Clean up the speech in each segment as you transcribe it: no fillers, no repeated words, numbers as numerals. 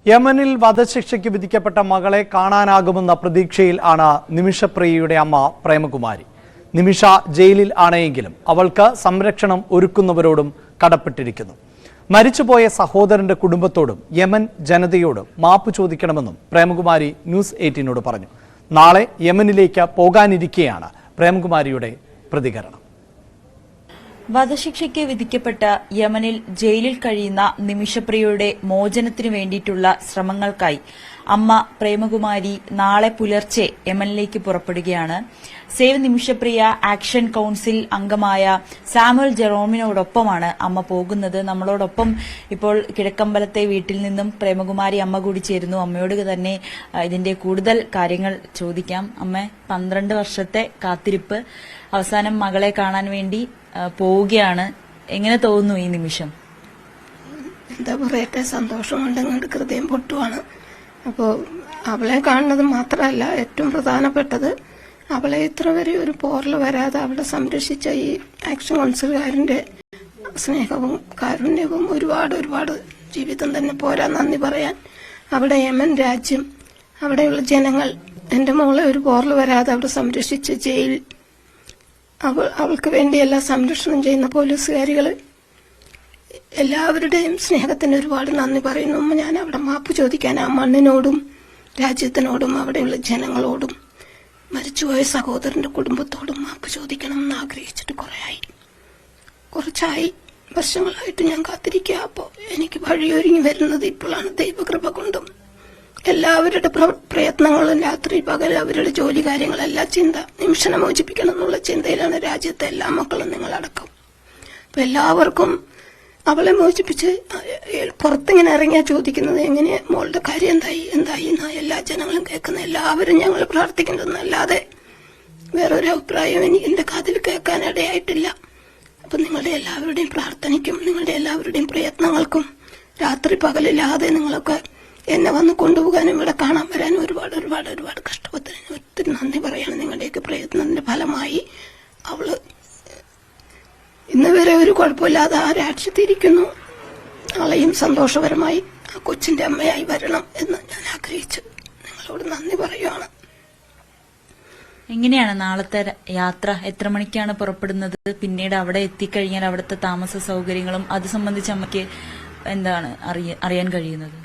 യമനിൽ വധശിക്ഷയ്ക്ക് വിധിക്കപ്പെട്ട മകളെ കാണാനാകുമെന്ന പ്രതീക്ഷയിൽ ആണ് നിമിഷപ്രിയയുടെ അമ്മ പ്രേമകുമാരി. നിമിഷ ജയിലിൽ ആണെങ്കിലും അവൾക്ക് സംരക്ഷണം ഒരുക്കുന്നവരോടും കടപ്പെട്ടിരിക്കുന്നു. മരിച്ചുപോയ സഹോദരന്റെ കുടുംബത്തോടും യമൻ ജനതയോടും മാപ്പ് ചോദിക്കണമെന്നും പ്രേമകുമാരി ന്യൂസ് 18നോട് പറഞ്ഞു. നാളെ യമനിലേക്ക് പോകാനിരിക്കെയാണ് പ്രേമകുമാരിയുടെ പ്രതികരണം. വധശിക്ഷയ്ക്ക് വിധിക്കപ്പെട്ട യമനിൽ ജയിലിൽ കഴിയുന്ന നിമിഷപ്രിയയുടെ മോചനത്തിനു വേണ്ടിയിട്ടുള്ള ശ്രമങ്ങൾക്കായി അമ്മ പ്രേമകുമാരി നാളെ പുലർച്ചെ യമനിലേക്ക് പുറപ്പെടുകയാണ്. സേവ് നിമിഷപ്രിയ ആക്ഷൻ കൌൺസിൽ അംഗമായ സാമുവൽ ജെറോമിനോടൊപ്പമാണ് അമ്മ പോകുന്നത്. നമ്മളോടൊപ്പം ഇപ്പോൾ കിഴക്കമ്പലത്തെ വീട്ടിൽ നിന്നും പ്രേമകുമാരി അമ്മ കൂടി ചേരുന്നു. അമ്മയോട് തന്നെ ഇതിന്റെ കൂടുതൽ കാര്യങ്ങൾ ചോദിക്കാം. അമ്മ, 12 വർഷത്തെ കാത്തിരിപ്പ് അവസാനം മകളെ കാണാൻ വേണ്ടി പോവുകയാണ്. എങ്ങനെ തോന്നുന്നു ഈ നിമിഷം? എന്താ പറയട്ടെ, സന്തോഷം കൊണ്ട് അങ്ങോട്ട് ഹൃദയം പൊട്ടുവാണ്. അപ്പോൾ അവളെ കാണുന്നത് മാത്രമല്ല, ഏറ്റവും പ്രധാനപ്പെട്ടത് അവളെ ഇത്ര വരെ ഒരു പോറൽ വരാതെ അവളെ സംരക്ഷിച്ച ഈ ആക്ഷൻ കൗൺസിലുകാരന്റെ സ്നേഹവും കാരുണ്യവും ഒരുപാട് ജീവിതം തന്നെ പോരാ നന്ദി പറയാൻ. അവിടെ യമൻ രാജ്യം, അവിടെയുള്ള ജനങ്ങൾ എന്റെ മോളെ ഒരു പോറൽ വരാതെ അവിടെ സംരക്ഷിച്ച് ജയിൽ അവൾക്ക് വേണ്ടി എല്ലാ സംരക്ഷണം ചെയ്യുന്ന പോലീസുകാരികൾ എല്ലാവരുടെയും സ്നേഹത്തിന് ഒരുപാട് നന്ദി പറയുന്നു. ഞാൻ അവിടെ മാപ്പ് ചോദിക്കാൻ ആ മണ്ണിനോടും രാജ്യത്തിനോടും അവിടെയുള്ള ജനങ്ങളോടും മരിച്ചുപോയ സഹോദരന്റെ കുടുംബത്തോടും മാപ്പ് ചോദിക്കണം എന്ന് ആഗ്രഹിച്ചിട്ട് കുറച്ചായി വർഷങ്ങളായിട്ട് ഞാൻ കാത്തിരിക്കുക. അപ്പോൾ എനിക്ക് വഴിയൊരുങ്ങി വരുന്നത് ഇപ്പോഴാണ്. ദൈവകൃപ കൊണ്ടും എല്ലാവരുടെ പ്രയത്നങ്ങളും രാത്രി പകൽ അവരുടെ ജോലി കാര്യങ്ങളെല്ലാം ചിന്ത നിമിഷനെ മോചിപ്പിക്കണം എന്നുള്ള ചിന്തയിലാണ് രാജ്യത്തെ എല്ലാ മക്കളും നിങ്ങളടക്കം. അപ്പൊ എല്ലാവർക്കും അവളെ മോചിപ്പിച്ച് പുറത്തിങ്ങനെ ഇറങ്ങിയാ ചോദിക്കുന്നത് എങ്ങനെ മോളുടെ കാര്യം എന്തായി എന്നാ എല്ലാ ജനങ്ങളും കേൾക്കുന്ന. എല്ലാവരും ഞങ്ങൾ പ്രാർത്ഥിക്കുന്നതെന്നല്ലാതെ വേറൊരു അഭിപ്രായം എന്റെ കാതിൽ കേൾക്കാനിടയായിട്ടില്ല. അപ്പൊ നിങ്ങളുടെ എല്ലാവരുടെയും പ്രാർത്ഥനയ്ക്കും നിങ്ങളുടെ എല്ലാവരുടെയും പ്രയത്നങ്ങൾക്കും രാത്രി പകലില്ലാതെ നിങ്ങളൊക്കെ എന്നെ വന്ന് കൊണ്ടുപോകാനും ഇവിടെ കാണാൻ വരാനും ഒരുപാട് കഷ്ടപ്പെട്ടതിന് ഒത്തിരി നന്ദി പറയാണ്. നിങ്ങളുടെയൊക്കെ പ്രയത്നത്തിന്റെ ഫലമായി അവള് ഇന്ന് വരെ ഒരു കുഴപ്പമില്ലാതെ ആ രാജ്യത്തിരിക്കുന്നു. നാളെയും സന്തോഷപരമായി ആ കൊച്ചിന്റെ അമ്മയായി വരണം എന്ന് ഞാൻ ആഗ്രഹിച്ചു നിങ്ങളോട് നന്ദി പറയുകയാണ്. എങ്ങനെയാണ് നാളത്തെ യാത്ര? എത്ര മണിക്കാണ് പുറപ്പെടുന്നത്? പിന്നീട് അവിടെ എത്തിക്കഴിഞ്ഞാൽ അവിടുത്തെ താമസ സൗകര്യങ്ങളും അത് സംബന്ധിച്ച് അമ്മയ്ക്ക് എന്താണ് അറിയാൻ കഴിയുന്നത്?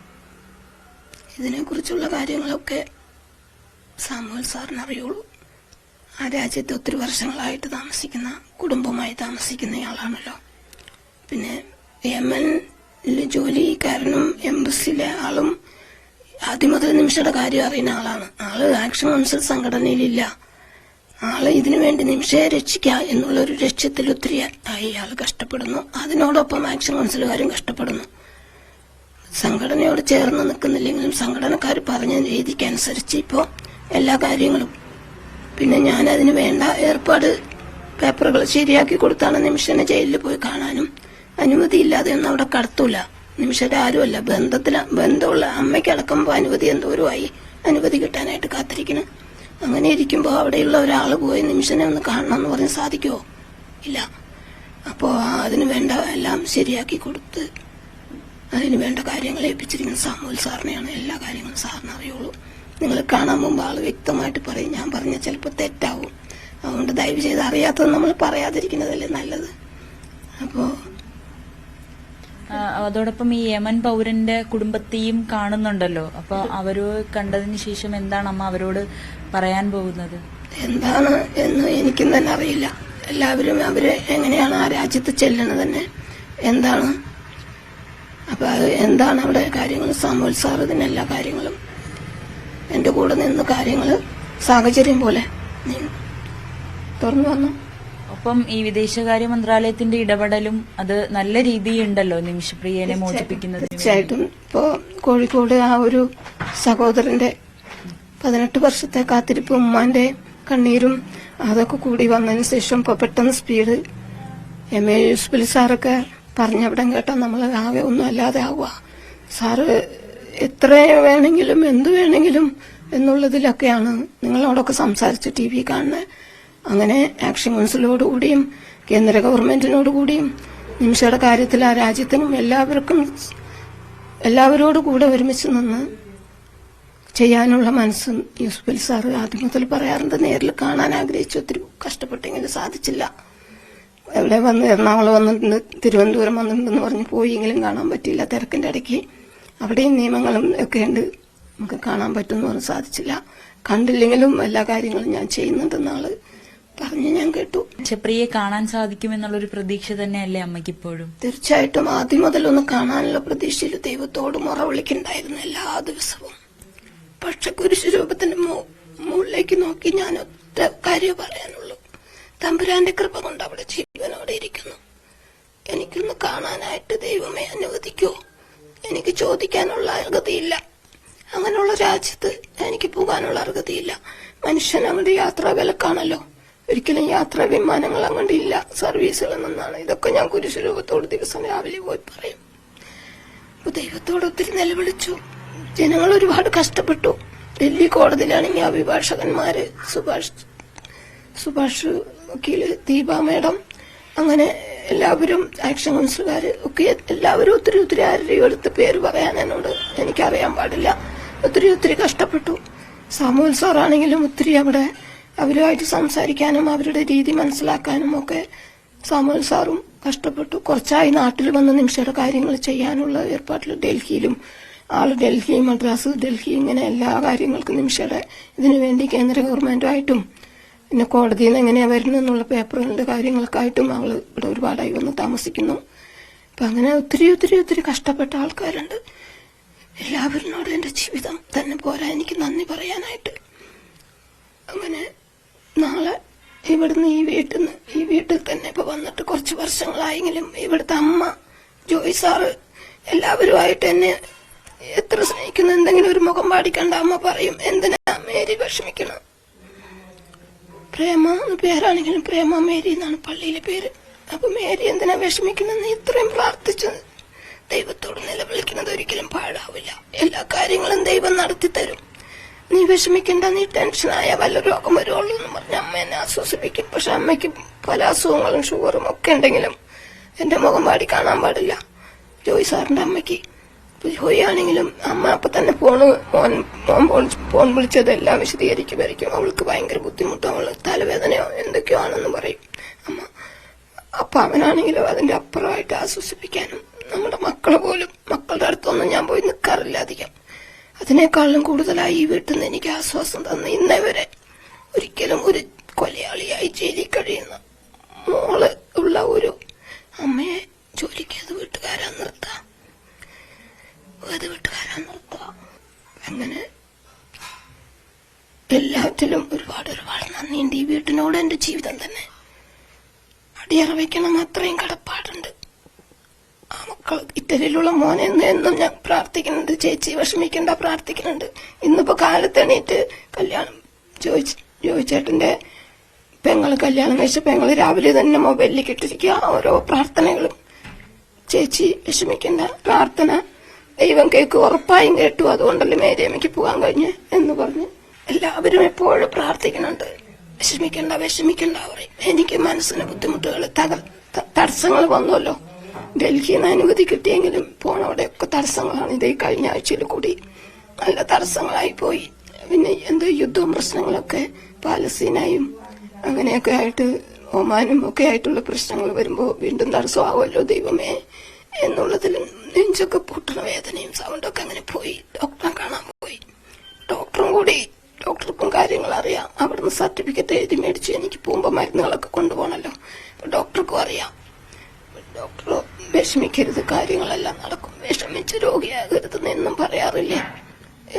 ഇതിനെക്കുറിച്ചുള്ള കാര്യങ്ങളൊക്കെ സാമുവൽ സാറിന് അറിയുള്ളൂ. ആ രാജ്യത്ത് ഒത്തിരി വർഷങ്ങളായിട്ട് താമസിക്കുന്ന കുടുംബമായി താമസിക്കുന്നയാളാണല്ലോ. പിന്നെ യമനിലെ ജോലിക്കാരനും എംബസിലെ ആളും ആദ്യം മുതൽ നിമിഷയുടെ കാര്യം അറിയുന്ന ആളാണ്. ആള് ആക്ഷൻ കൗൺസിൽ സംഘടനയിലില്ല. ആള് ഇതിനു വേണ്ടി നിമിഷയെ രക്ഷിക്കുക എന്നുള്ള ഒരു ലക്ഷ്യത്തിൽ ഒത്തിരി ആയി ആള് കഷ്ടപ്പെടുന്നു. അതിനോടൊപ്പം ആക്ഷൻ കൗൺസിലുകാരും കഷ്ടപ്പെടുന്നു. സംഘടനയോട് ചേർന്ന് നിൽക്കുന്നില്ലെങ്കിലും സംഘടനക്കാർ പറഞ്ഞ രീതിക്ക് അനുസരിച്ച് ഇപ്പോൾ എല്ലാ കാര്യങ്ങളും പിന്നെ ഞാൻ അതിന് വേണ്ട ഏർപ്പാട് പേപ്പറുകൾ ശരിയാക്കി കൊടുത്താണ് നിമിഷനെ ജയിലിൽ പോയി കാണാനും. അനുമതിയില്ലാതെ ഒന്നും അവിടെ കടത്തൂല. നിമിഷയുടെ ആരുമല്ല, ബന്ധമുള്ള അമ്മയ്ക്കടക്കുമ്പോൾ അനുമതി എന്തോരമായി അനുമതി കിട്ടാനായിട്ട് കാത്തിരിക്കണം. അങ്ങനെ ഇരിക്കുമ്പോൾ അവിടെയുള്ള ഒരാൾ പോയി നിമിഷനെ ഒന്ന് കാണണം എന്ന് പറഞ്ഞ് സാധിക്കുമോ? ഇല്ല. അപ്പോൾ അതിന് വേണ്ട എല്ലാം ശരിയാക്കി കൊടുത്ത് അതിന് വേണ്ട കാര്യങ്ങൾ ഏൽപ്പിച്ചിരിക്കുന്ന സാമുവൽ സാറിനെയാണ്. എല്ലാ കാര്യങ്ങളും സാറിന് അറിയുള്ളൂ. നിങ്ങൾ കാണാൻ മുമ്പ് ആള് വ്യക്തമായിട്ട് പറയും. ഞാൻ പറഞ്ഞ ചിലപ്പോൾ തെറ്റാവും. അതുകൊണ്ട് ദയവ് ചെയ്ത് അറിയാത്തത് നമ്മൾ പറയാതിരിക്കുന്നതല്ലേ നല്ലത്. അപ്പോ അതോടൊപ്പം ഈ യമൻ പൗരന്റെ കുടുംബത്തെയും കാണുന്നുണ്ടല്ലോ. അപ്പൊ അവര് കണ്ടതിന് ശേഷം എന്താണ് അമ്മ അവരോട് പറയാൻ പോകുന്നത്? എന്താണ് എന്ന് എനിക്കും തന്നെ അറിയില്ല. എല്ലാവരും അവര് എങ്ങനെയാണ് ആ രാജ്യത്ത് ചെല്ലണത് തന്നെ എന്താണ്, അപ്പൊ അത് എന്താണ് അവിടെ കാര്യങ്ങൾ. സാമുവൽ സാർ ഇതിനെല്ലാ കാര്യങ്ങളും എന്റെ കൂടെ നിന്ന് കാര്യങ്ങൾ സാഹചര്യം പോലെ തുറന്നു വന്നു. ഒപ്പം ഈ വിദേശകാര്യ മന്ത്രാലയത്തിന്റെ ഇടപെടലും അത് നല്ല രീതിയുണ്ടല്ലോ നിമിഷപ്രിയനെ മോചിപ്പിക്കുന്നത്. തീർച്ചയായിട്ടും ഇപ്പോ കോഴിക്കോട് ആ ഒരു സഹോദരന്റെ 18 വർഷത്തെ കാത്തിരിപ്പ്, ഉമ്മാന്റെ കണ്ണീരും അതൊക്കെ കൂടി വന്നതിന് ശേഷം ഇപ്പൊ പെട്ടെന്ന് സ്പീഡ് MA യൂസ്ഫുൽ സാറൊക്കെ പറഞ്ഞവിടെ കേട്ടാൽ നമ്മൾ ആകെ ഒന്നും അല്ലാതെ ആവുക. സാറ് എത്ര വേണമെങ്കിലും എന്തു വേണമെങ്കിലും എന്നുള്ളതിലൊക്കെയാണ് നിങ്ങളോടൊക്കെ സംസാരിച്ച് TV കാണുന്നത്. അങ്ങനെ ആക്ഷൻ കൗൺസിലോടുകൂടിയും കേന്ദ്ര ഗവൺമെന്റിനോടുകൂടിയും നിമിഷയുടെ കാര്യത്തിൽ ആ രാജ്യത്തിനും എല്ലാവർക്കും എല്ലാവരോടും കൂടെ ഒരുമിച്ച് നിന്ന് ചെയ്യാനുള്ള മനസ്സും യൂസുഫ് അലി സാറ് ആദ്യം മുതൽ പറയാറുണ്ട്. നേരിൽ കാണാൻ ആഗ്രഹിച്ചു, ഒത്തിരി കഷ്ടപ്പെട്ടെങ്കിലും സാധിച്ചില്ല. എവിടെ വന്ന് എറണാകുളം വന്നിട്ടുണ്ട്, തിരുവനന്തപുരം വന്നിട്ടുണ്ടെന്ന് പറഞ്ഞ് പോയെങ്കിലും കാണാൻ പറ്റിയില്ല. തിരക്കിന്റെ ഇടയ്ക്ക് അവിടെയും നിയമങ്ങളും ഒക്കെ ഉണ്ട്, നമുക്ക് കാണാൻ പറ്റുമെന്ന് പറഞ്ഞ് സാധിച്ചില്ല. കണ്ടില്ലെങ്കിലും എല്ലാ കാര്യങ്ങളും ഞാൻ ചെയ്യുന്നുണ്ടെന്ന് ആള് പറഞ്ഞ് ഞാൻ കേട്ടു. നിമിഷപ്രിയെ കാണാൻ സാധിക്കുമെന്നുള്ളൊരു പ്രതീക്ഷ തന്നെയല്ലേ അമ്മയ്ക്ക് ഇപ്പോഴും? തീർച്ചയായിട്ടും ആദ്യം മുതലൊന്ന് കാണാനുള്ള പ്രതീക്ഷയിൽ ദൈവത്തോട് മുറ വിളിക്കണ്ടായിരുന്നു എല്ലാ ദിവസവും. പക്ഷെ കുരിശു രൂപത്തിന്റെ മുകളിലേക്ക് നോക്കി ഞാൻ ഒറ്റ കാര്യം പറയാനുള്ളൂ, തമ്പുരാന്റെ കൃപ കൊണ്ട് അവിടെ ജീവനോടെ ഇരിക്കുന്നു. എനിക്കൊന്ന് കാണാനായിട്ട് ദൈവമേ അനുവദിക്കൂ. എനിക്ക് ചോദിക്കാനുള്ള അർഹതയില്ല, അങ്ങനെയുള്ള രാജ്യത്ത് എനിക്ക് പോകാനുള്ള അർഹതയില്ല. മനുഷ്യൻ അങ്ങോട്ട് യാത്രാ വിലക്കാണല്ലോ, ഒരിക്കലും യാത്രാ വിമാനങ്ങൾ അങ്ങോട്ട് ഇല്ല, സർവീസുകൾ നിന്നാണ്. ഇതൊക്കെ ഞാൻ കുരിശു രൂപത്തോട് ദിവസം രാവിലെ പോയി പറയും. അപ്പൊ ദൈവത്തോട് ഒത്തിരി നിലവിളിച്ചു. ജനങ്ങൾ ഒരുപാട് കഷ്ടപ്പെട്ടു. ഡൽഹി കോടതിയിലാണെങ്കിൽ അഭിഭാഷകന്മാര് സുഭാഷ് വക്കീല്, ദീപ മേഡം, അങ്ങനെ എല്ലാവരും, ആക്ഷൻ കൗൺസിലുകാര് ഒക്കെ എല്ലാവരും ഒത്തിരി ആരുടെയും എടുത്ത് പേര് പറയാൻ എന്നോട് എനിക്കറിയാൻ പാടില്ല. ഒത്തിരി കഷ്ടപ്പെട്ടു. സാമുവൽ സാറാണെങ്കിലും ഒത്തിരി അവിടെ അവരുമായിട്ട് സംസാരിക്കാനും അവരുടെ രീതി മനസ്സിലാക്കാനും ഒക്കെ സാമുവൽ സാറും കഷ്ടപ്പെട്ടു. കുറച്ചായി നാട്ടിൽ വന്ന് നിമിഷയുടെ കാര്യങ്ങൾ ചെയ്യാനുള്ള ഏർപ്പാട്ടിൽ ഡൽഹിയിലും ഡൽഹി, മദ്രാസ്, ഡൽഹി, ഇങ്ങനെ എല്ലാ കാര്യങ്ങൾക്കും നിമിഷയുടെ ഇതിനുവേണ്ടി കേന്ദ്ര ഗവൺമെന്റുമായിട്ടും പിന്നെ കോടതിയിൽ നിന്ന് എങ്ങനെയാ വരുന്നെന്നുള്ള പേപ്പറുകളുടെ കാര്യങ്ങൾക്കായിട്ടും അവള് ഇവിടെ ഒരുപാടായി വന്ന് താമസിക്കുന്നു. അപ്പൊ അങ്ങനെ ഒത്തിരി കഷ്ടപ്പെട്ട ആൾക്കാരുണ്ട്. എല്ലാവരിനോടും എന്റെ ജീവിതം തന്നെ പോരാ എനിക്ക് നന്ദി പറയാനായിട്ട്. അങ്ങനെ നാളെ ഇവിടുന്ന് ഈ വീട്ടിൽ തന്നെ ഇപ്പൊ വന്നിട്ട് കുറച്ച് വർഷങ്ങളായെങ്കിലും ഇവിടുത്തെ അമ്മ, ജോയ് സാറ് എല്ലാവരുമായിട്ട് എന്നെ എത്ര സ്നേഹിക്കുന്നു. എന്തെങ്കിലും ഒരു മുഖം പാടിക്കണ്ട അമ്മ പറയും, എന്തിനാ മേരി വിഷമിക്കണം. പ്രേമ പേരാണെങ്കിലും പ്രേമ മേരി എന്നാണ് പള്ളിയിലെ പേര്. അപ്പൊ മേരി എന്തിനാ വിഷമിക്കണമെന്ന് ഇത്രയും പ്രാർത്ഥിച്ചു ദൈവത്തോട് നിലവിളിക്കുന്നത് ഒരിക്കലും പാഴാവില്ല. എല്ലാ കാര്യങ്ങളും ദൈവം നടത്തി തരും. നീ വിഷമിക്കണ്ട, നീ ടെൻഷനായ വല്ല രോഗം വരുള്ളൂ എന്ന് പറഞ്ഞ അമ്മ എന്നെ ആശ്വസിപ്പിക്കും. പക്ഷെ അമ്മയ്ക്ക് പല അസുഖങ്ങളും ഷുഗറും ഒക്കെ ഉണ്ടെങ്കിലും എന്റെ മുഖം പാടി കാണാൻ പാടില്ല. ജോയ് സാറിന്റെ അമ്മയ്ക്ക് ജോയി ആണെങ്കിലും അമ്മ അപ്പൊ തന്നെ ഫോൺ വിളിച്ചതെല്ലാം വിശദീകരിക്കുമായിരിക്കും. അവൾക്ക് ഭയങ്കര ബുദ്ധിമുട്ടോ, അവള് തലവേദനയോ എന്തൊക്കെയോ ആണെന്ന് പറയും അമ്മ. അപ്പൊ അവനാണെങ്കിലും അതിന്റെ അപ്പുറമായിട്ട് ആശ്വസിപ്പിക്കാനും, നമ്മുടെ മക്കളുടെ അടുത്തൊന്നും ഞാൻ പോയി നിൽക്കാറില്ല അധികം. അതിനേക്കാളും കൂടുതലായി ഈ വീട്ടിൽ നിന്ന് എനിക്ക് ആശ്വാസം തന്ന ഇന്നേവരെ ഒരിക്കലും ഒരു കൊലയാളിയായി ജയിലിൽ കഴിയുന്ന മോള് ഉള്ള ഒരു അമ്മയെ ജോലിക്ക് അത് വീട്ടുകാരാൻ നിർത്താം. അങ്ങനെ എല്ലാറ്റിലും ഒരുപാട് നന്ദിയുണ്ട്. ഈ വീട്ടിനോട് എന്റെ ജീവിതം തന്നെ അടിയറ വയ്ക്കണം, അത്രയും കടപ്പാടുണ്ട്. ആ മക്കൾ ഇറ്റലിയിലുള്ള മോനെ എന്നും ഞാൻ പ്രാർത്ഥിക്കുന്നുണ്ട്. ചേച്ചി വിഷമിക്കണ്ട, പ്രാർത്ഥിക്കുന്നുണ്ട്. ഇന്നിപ്പോ കാലത്തെണീറ്റ് കല്യാണം ജോയിച്ചേട്ടന്റെ പെങ്ങള് കല്യാണം കഴിച്ച പെങ്ങള് രാവിലെ തന്നെ മൊബൈലിലേക്ക് ഇട്ടിരിക്കുക ഓരോ പ്രാർത്ഥനകളും. ചേച്ചി വിഷമിക്കണ്ട, പ്രാർത്ഥന ദൈവം കേൾക്കും, ഉറപ്പായും കേട്ടു. അതുകൊണ്ടല്ലേ മേരിയമ്മയ്ക്ക് പോകാൻ കഴിഞ്ഞ് എന്ന് പറഞ്ഞ് എല്ലാവരും എപ്പോഴും പ്രാർത്ഥിക്കുന്നുണ്ട്. വിഷമിക്കണ്ട പറയും. എനിക്ക് മനസ്സിന് ബുദ്ധിമുട്ടുകൾ, തടസ്സങ്ങൾ വന്നല്ലോ. ഡൽഹിയിൽ നിന്ന് അനുമതി കിട്ടിയെങ്കിലും പോണവിടെയൊക്കെ തടസ്സങ്ങളാണ്. ഇതേ കഴിഞ്ഞ ആഴ്ചയിൽ കൂടി നല്ല തടസ്സങ്ങളായി പോയി. പിന്നെ എന്തോ യുദ്ധവും പ്രശ്നങ്ങളൊക്കെ പാലസ്തീനായും അങ്ങനെയൊക്കെ ആയിട്ട് ഒമാനും ഒക്കെ ആയിട്ടുള്ള പ്രശ്നങ്ങൾ വരുമ്പോ വീണ്ടും തടസ്സമാവുമല്ലോ ദൈവമേ എന്നുള്ളതിൽ നെഞ്ചൊക്കെ പൊട്ടണ വേദനയും സൗണ്ടൊക്കെ അങ്ങനെ പോയി. ഡോക്ടറെ കാണാൻ പോയി. ഡോക്ടർക്കും കാര്യങ്ങൾ അറിയാം. അവിടുന്ന് സർട്ടിഫിക്കറ്റ് എഴുതി മേടിച്ച് എനിക്ക് പോകുമ്പോ മരുന്നുകളൊക്കെ കൊണ്ടുപോകണല്ലോ. ഡോക്ടർക്കും അറിയാം. ഡോക്ടർ വിഷമിക്കരുത്, കാര്യങ്ങളെല്ലാം നടക്കും, വിഷമിച്ച് രോഗിയാകരുതെന്ന് എന്നും പറയാറില്ലേ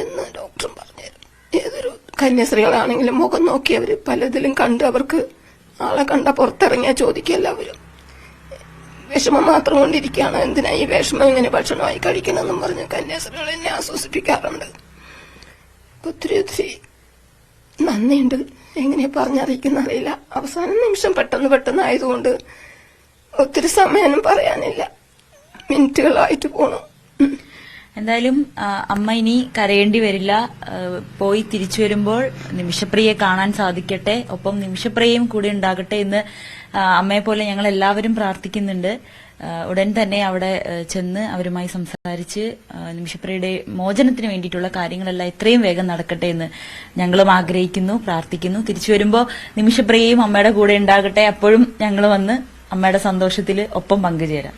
എന്ന് ഡോക്ടറും പറഞ്ഞുതരും. ഏതൊരു കന്യാസ്ത്രീകളാണെങ്കിലും മുഖം നോക്കി അവര് പലതിലും കണ്ട് അവർക്ക് ആളെ കണ്ട പുറത്തിറങ്ങിയാ ചോദിക്കുക എല്ലാവരും. വിഷമം മാത്രം കൊണ്ടിരിക്കുകയാണ്, എന്തിനാ ഈ വിഷമം ഇങ്ങനെ ഭക്ഷണമായി കഴിക്കണമെന്നും പറഞ്ഞ് കന്യാസ്ത്രീകൾ എന്നെ ആശ്വസിപ്പിക്കാറുണ്ട്. ഒത്തിരി നന്ദിയുണ്ട്. എങ്ങനെ പറഞ്ഞറിയിക്കുന്ന അറിയില്ല. അവസാന നിമിഷം പെട്ടെന്ന് ആയതുകൊണ്ട് ഒത്തിരി സമയം പറയാനില്ല, മിനിറ്റുകളായിട്ട് പോണു. എന്തായാലും അമ്മ ഇനി കരയേണ്ടി വരില്ല. പോയി തിരിച്ചു വരുമ്പോൾ നിമിഷപ്രിയയെ കാണാൻ സാധിക്കട്ടെ, ഒപ്പം നിമിഷപ്രിയയും കൂടെ ഉണ്ടാകട്ടെ എന്ന് അമ്മയെ പോലെ ഞങ്ങൾ എല്ലാവരും പ്രാർത്ഥിക്കുന്നുണ്ട്. ഉടൻ തന്നെ അവിടെ ചെന്ന് അവരുമായി സംസാരിച്ച് നിമിഷപ്രിയയുടെ മോചനത്തിന് വേണ്ടിയിട്ടുള്ള കാര്യങ്ങളെല്ലാം എത്രയും വേഗം നടക്കട്ടെ എന്ന് ഞങ്ങളും ആഗ്രഹിക്കുന്നു, പ്രാർത്ഥിക്കുന്നു. തിരിച്ചു വരുമ്പോൾ നിമിഷപ്രിയയും അമ്മയുടെ കൂടെ ഉണ്ടാകട്ടെ. അപ്പോഴും ഞങ്ങൾ വന്ന് അമ്മയുടെ സന്തോഷത്തിൽ ഒപ്പം പങ്കുചേരാം.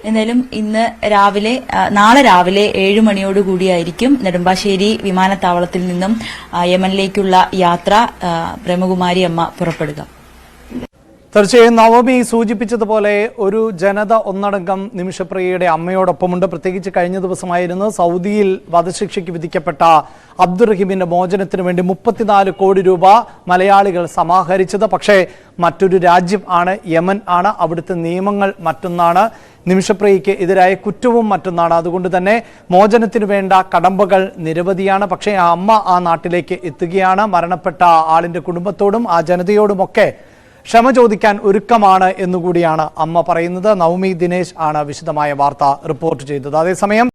എന്തായാലും നാളെ രാവിലെ 7 മണിയോടുകൂടിയായിരിക്കും നെടുമ്പാശ്ശേരി വിമാനത്താവളത്തിൽ നിന്നും യമനിലേക്കുള്ള യാത്ര പ്രേമകുമാരി അമ്മ പുറപ്പെടുക. തീർച്ചയായും നവമി സൂചിപ്പിച്ചതുപോലെ ഒരു ജനത ഒന്നടങ്കം നിമിഷപ്രിയയുടെ അമ്മയോടൊപ്പമുണ്ട്. പ്രത്യേകിച്ച് കഴിഞ്ഞ ദിവസമായിരുന്നു സൗദിയിൽ വധശിക്ഷയ്ക്ക് വിധിക്കപ്പെട്ട അബ്ദുറഹീമിന്റെ മോചനത്തിന് വേണ്ടി 34 കോടി രൂപ മലയാളികൾ സമാഹരിച്ചത്. പക്ഷേ മറ്റൊരു രാജ്യം ആണ്, യമൻ ആണ്. അവിടുത്തെ നിയമങ്ങൾ മറ്റൊന്നാണ്, നിമിഷപ്രിയയ്ക്ക് എതിരായ കുറ്റവും മറ്റൊന്നാണ്. അതുകൊണ്ട് തന്നെ മോചനത്തിന് വേണ്ട കടമ്പകൾ നിരവധിയാണ്. പക്ഷേ ആ അമ്മ ആ നാട്ടിലേക്ക് എത്തുകയാണ്. മരണപ്പെട്ട ആളിന്റെ കുടുംബത്തോടും ആ ജനതയോടുമൊക്കെ ക്ഷമ ചോദിക്കാൻ ഒരുക്കമാണ് എന്നുകൂടിയാണ് അമ്മ പറയുന്നത്. നവമി ദിനേശ് ആണ് വിശദമായ വാർത്ത റിപ്പോർട്ട് ചെയ്തത്. അതേസമയം